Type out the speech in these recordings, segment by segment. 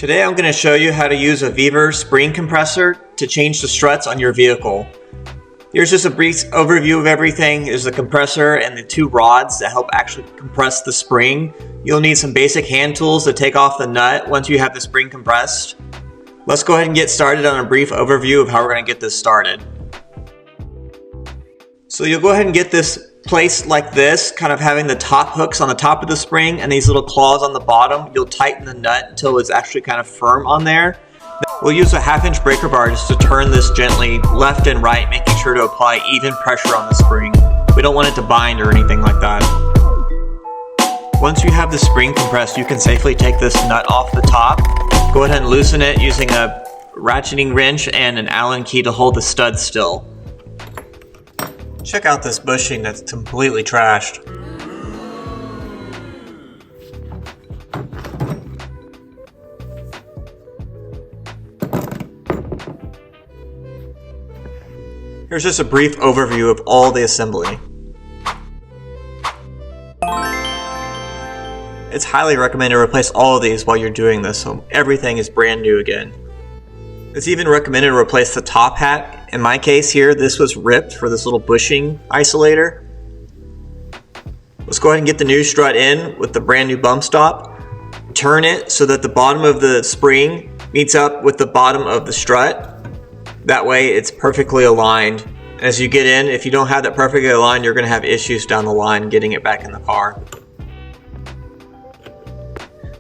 Today I'm going to show you how to use a Vevor Spring Compressor to change the struts on your vehicle. Here's just a brief overview of everything. There's the compressor and the two rods that help actually compress the spring. You'll need some basic hand tools to take off the nut once you have the spring compressed. Let's go ahead and get started on a brief overview of how we're going to get this started. So you'll go ahead and get this placed like this, kind of having the top hooks on the top of the spring and these little claws on the bottom. You'll tighten the nut until it's actually kind of firm on there. We'll use a 1/2-inch breaker bar just to turn this gently left and right, making sure to apply even pressure on the spring. We don't want it to bind or anything like that. Once you have the spring compressed, you can safely take this nut off the top. Go ahead and loosen it using a ratcheting wrench and an Allen key to hold the stud still. Check out this bushing that's completely trashed. Here's just a brief overview of all the assembly. It's highly recommended to replace all of these while you're doing this, so everything is brand new again. It's even recommended to replace the top hat. In my case here, this was ripped for this little bushing isolator. Let's go ahead and get the new strut in with the brand new bump stop. Turn it so that the bottom of the spring meets up with the bottom of the strut. That way it's perfectly aligned. As you get in, if you don't have that perfectly aligned, you're going to have issues down the line getting it back in the car.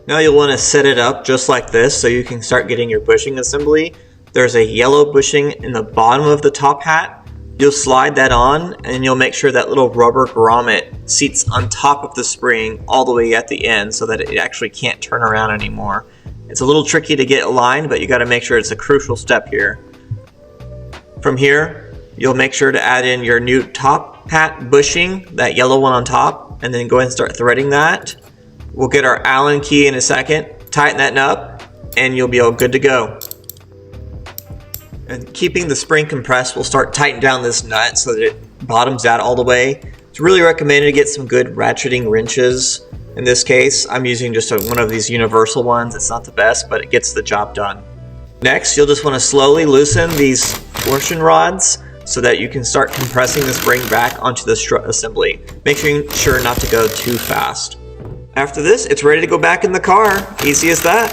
Now you'll want to set it up just like this so you can start getting your bushing assembly. There's a yellow bushing in the bottom of the top hat. You'll slide that on and you'll make sure that little rubber grommet seats on top of the spring all the way at the end so that it actually can't turn around anymore. It's a little tricky to get aligned, but you got to make sure it's a crucial step here. From here, you'll make sure to add in your new top hat bushing, that yellow one on top, and then go ahead and start threading that. We'll get our Allen key in a second, tighten that up, and you'll be all good to go. And keeping the spring compressed, we'll start tightening down this nut so that it bottoms out all the way. It's really recommended to get some good ratcheting wrenches. In this case, I'm using just one of these universal ones. It's not the best, but it gets the job done. Next, you'll just want to slowly loosen these torsion rods so that you can start compressing the spring back onto the strut assembly. Making sure not to go too fast. After this, it's ready to go back in the car. Easy as that.